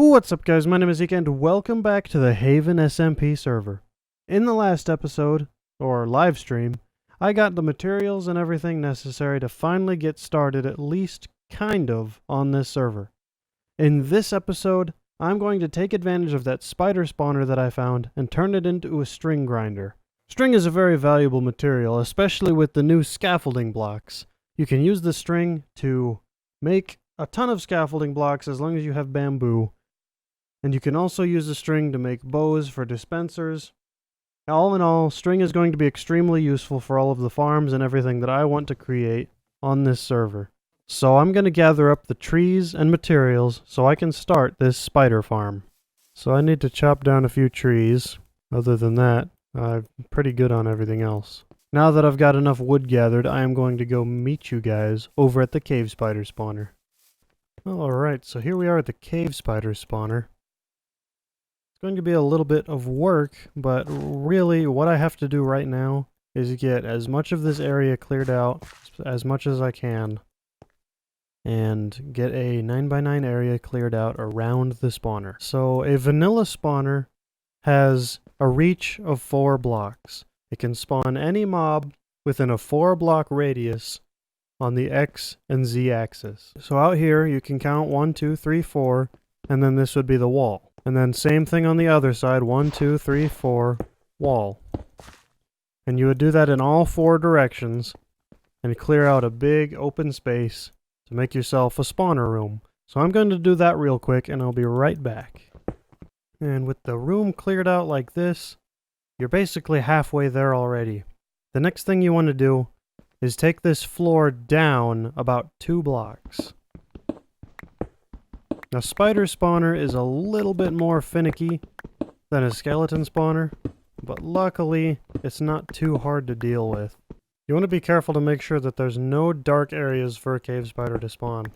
What's up, guys? My name is Xeke and welcome back to the Haven SMP server. In the last episode, or live stream, I got the materials and everything necessary to finally get started, at least kind of, on this server. In this episode, I'm going to take advantage of that spider spawner that I found and turn it into a string grinder. String is a very valuable material, especially with the new scaffolding blocks. You can use the string to make a ton of scaffolding blocks as long as you have bamboo. And you can also use the string to make bows for dispensers. All in all, string is going to be extremely useful for all of the farms and everything that I want to create on this server. So I'm going to gather up the trees and materials so I can start this spider farm. So I need to chop down a few trees. Other than that, I'm pretty good on everything else. Now that I've got enough wood gathered, I am going to go meet you guys over at the cave spider spawner. Alright, so here we are at the cave spider spawner. It's going to be a little bit of work, but really what I have to do right now is get as much of this area cleared out as much as I can and get a 9x9 area cleared out around the spawner. So a vanilla spawner has a reach of 4 blocks. It can spawn any mob within a 4-block radius on the X and Z axis. So out here you can count 1, 2, 3, 4, and then this would be the wall. And then same thing on the other side, 1, 2, 3, 4, wall. And you would do that in all 4 directions and clear out a big open space to make yourself a spawner room. So I'm going to do that real quick and I'll be right back. And with the room cleared out like this, you're basically halfway there already. The next thing you want to do is take this floor down about 2 blocks. Now, spider spawner is a little bit more finicky than a skeleton spawner, but luckily it's not too hard to deal with. You want to be careful to make sure that there's no dark areas for a cave spider to spawn,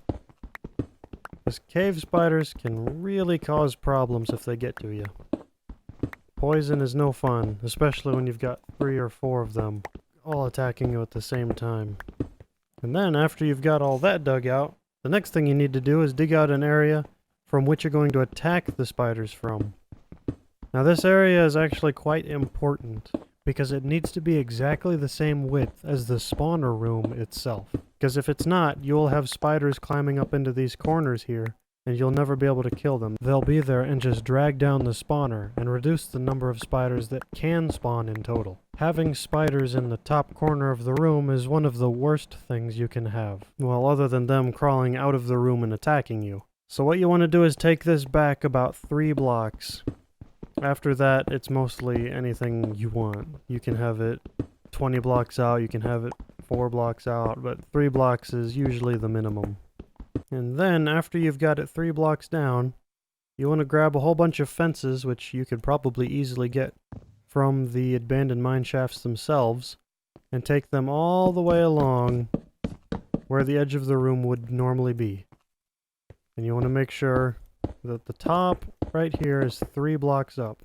because cave spiders can really cause problems if they get to you. Poison is no fun, especially when you've got 3 or 4 of them all attacking you at the same time. And then after you've got all that dug out, the next thing you need to do is dig out an area from which you're going to attack the spiders from. Now this area is actually quite important because it needs to be exactly the same width as the spawner room itself. Because if it's not, you'll have spiders climbing up into these corners here and you'll never be able to kill them. They'll be there and just drag down the spawner and reduce the number of spiders that can spawn in total. Having spiders in the top corner of the room is one of the worst things you can have. Well, other than them crawling out of the room and attacking you. So what you want to do is take this back about 3 blocks. After that, it's mostly anything you want. You can have it 20 blocks out, you can have it 4 blocks out, but 3 blocks is usually the minimum. And then, after you've got it 3 blocks down, you want to grab a whole bunch of fences, which you could probably easily get from the abandoned mine shafts themselves, and take them all the way along where the edge of the room would normally be. And you want to make sure that the top right here is 3 blocks up.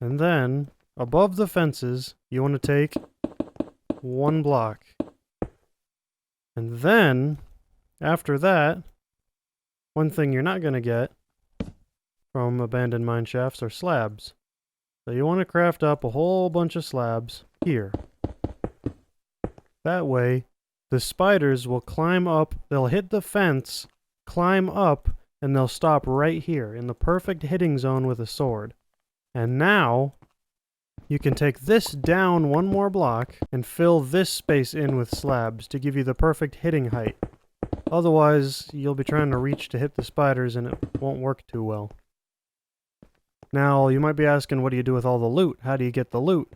And then, above the fences, you want to take 1 block. And then, after that, one thing you're not going to get from abandoned mine shafts are slabs. So you want to craft up a whole bunch of slabs here. That way, the spiders will climb up, they'll hit the fence, climb up, and they'll stop right here in the perfect hitting zone with a sword. And now, you can take this down 1 more block and fill this space in with slabs to give you the perfect hitting height. Otherwise, you'll be trying to reach to hit the spiders and it won't work too well. Now, you might be asking, what do you do with all the loot? How do you get the loot?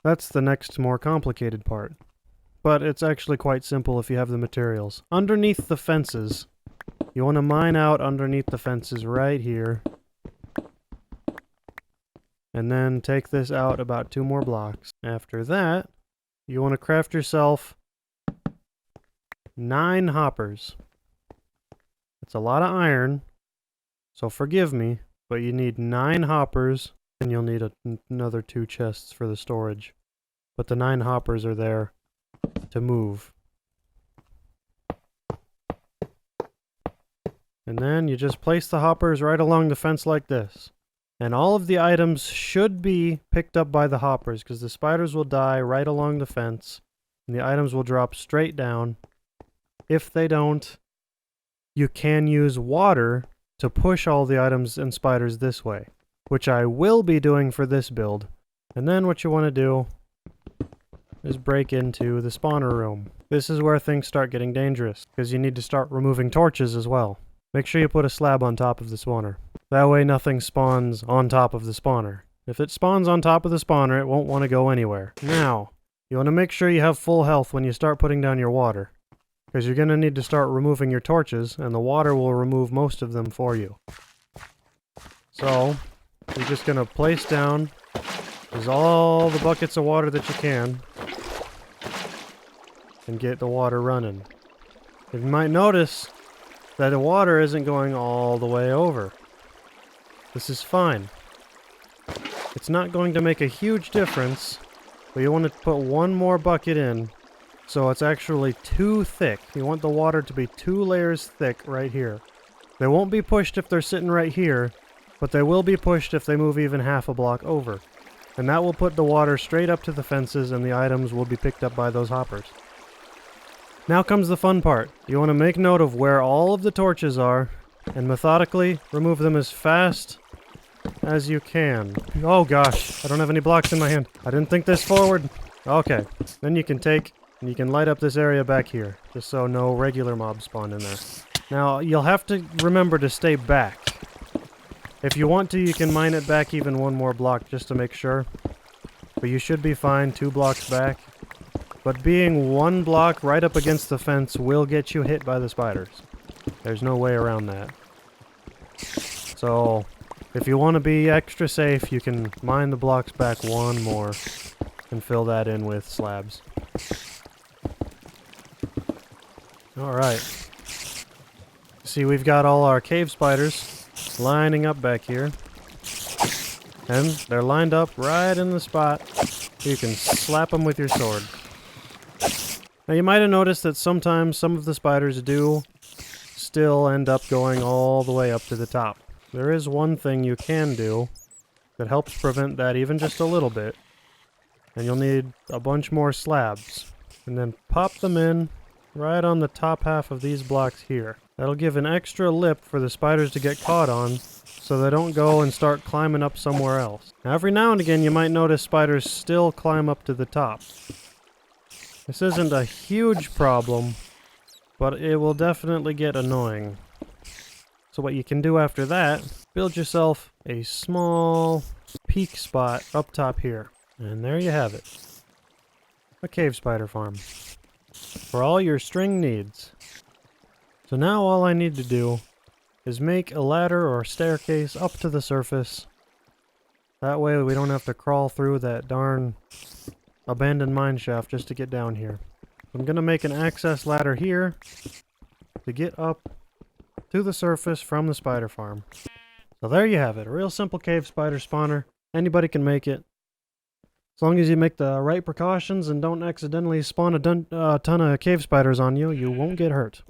That's the next more complicated part. But it's actually quite simple if you have the materials. Underneath the fences, you want to mine out underneath the fences right here. And then take this out about 2 more blocks. After that, you want to craft yourself 9 hoppers. That's a lot of iron, so forgive me, but you need 9 hoppers, and you'll need another 2 chests for the storage. But the 9 hoppers are there to move. And then you just place the hoppers right along the fence like this. And all of the items should be picked up by the hoppers, because the spiders will die right along the fence, and the items will drop straight down. If they don't, you can use water to push all the items and spiders this way, which I will be doing for this build. And then what you want to do is break into the spawner room. This is where things start getting dangerous, because you need to start removing torches as well. Make sure you put a slab on top of the spawner. That way nothing spawns on top of the spawner. If it spawns on top of the spawner, it won't want to go anywhere. Now, you want to make sure you have full health when you start putting down your water, because you're going to need to start removing your torches, and the water will remove most of them for you. So, you're just going to place down all the buckets of water that you can, and get the water running. You might notice that the water isn't going all the way over. This is fine. It's not going to make a huge difference, but you want to put one more bucket in so it's actually too thick. You want the water to be 2 layers thick right here. They won't be pushed if they're sitting right here, but they will be pushed if they move even half a block over. And that will put the water straight up to the fences, and the items will be picked up by those hoppers. Now comes the fun part. You want to make note of where all of the torches are, and methodically remove them as fast as you can. Oh gosh, I don't have any blocks in my hand. I didn't think this forward. Okay, then you can take and you can light up this area back here, just so no regular mobs spawn in there. Now, you'll have to remember to stay back. If you want to, you can mine it back even one more block just to make sure. But you should be fine 2 blocks back. But being 1 block right up against the fence will get you hit by the spiders. There's no way around that. So, if you want to be extra safe, you can mine the blocks back 1 more and fill that in with slabs. Alright. See, we've got all our cave spiders lining up back here. And they're lined up right in the spot. You can slap them with your sword. Now you might have noticed that sometimes some of the spiders do still end up going all the way up to the top. There is one thing you can do that helps prevent that even just a little bit. And you'll need a bunch more slabs. And then pop them in right on the top half of these blocks here. That'll give an extra lip for the spiders to get caught on, so they don't go and start climbing up somewhere else. Now every now and again you might notice spiders still climb up to the top. This isn't a huge problem, but it will definitely get annoying. So what you can do after that, build yourself a small peak spot up top here. And there you have it. A cave spider farm. For all your string needs. So now all I need to do is make a ladder or staircase up to the surface. That way we don't have to crawl through that darn abandoned mine shaft just to get down here. I'm going to make an access ladder here to get up to the surface from the spider farm. So there you have it. A real simple cave spider spawner. Anybody can make it. As long as you make the right precautions and don't accidentally spawn a ton of cave spiders on you, you won't get hurt.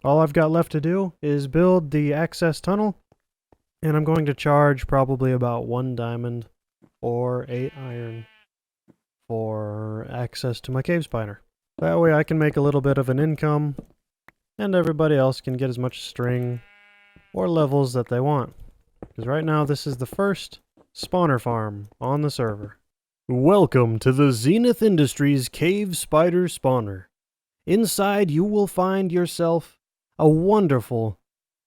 All I've got left to do is build the access tunnel, and I'm going to charge probably about 1 diamond or 8 iron for access to my cave spider. That way I can make a little bit of an income, and everybody else can get as much string or levels that they want. Because right now this is the first spawner farm on the server. Welcome to the Zenith Industries Cave Spider Spawner. Inside you will find yourself a wonderful,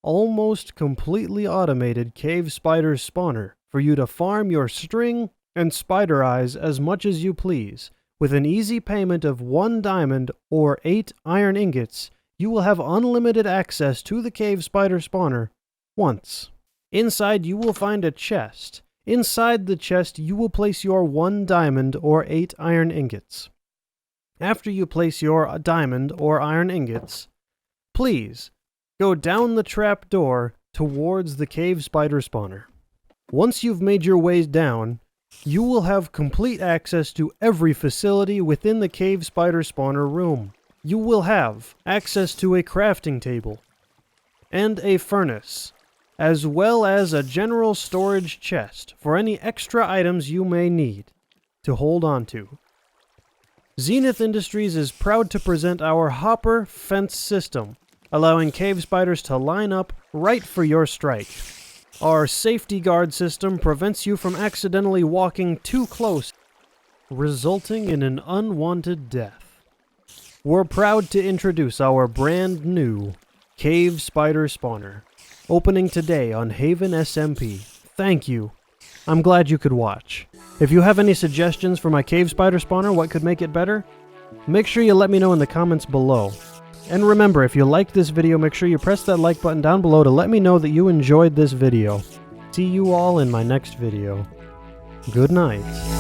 almost completely automated cave spider spawner for you to farm your string and spider eyes as much as you please. With an easy payment of 1 diamond or 8 iron ingots, you will have unlimited access to the cave spider spawner once. Inside you will find a chest. Inside the chest, you will place your 1 diamond or 8 iron ingots. After you place your diamond or iron ingots, please go down the trap door towards the cave spider spawner. Once you've made your way down, you will have complete access to every facility within the cave spider spawner room. You will have access to a crafting table, and a furnace, as well as a general storage chest for any extra items you may need to hold on to. Zenith Industries is proud to present our hopper fence system, allowing cave spiders to line up right for your strike. Our safety guard system prevents you from accidentally walking too close, resulting in an unwanted death. We're proud to introduce our brand new Cave Spider Spawner, opening today on Haven SMP. Thank you. I'm glad you could watch. If you have any suggestions for my Cave Spider Spawner, what could make it better? Make sure you let me know in the comments below. And remember, if you liked this video, make sure you press that like button down below to let me know that you enjoyed this video. See you all in my next video. Good night.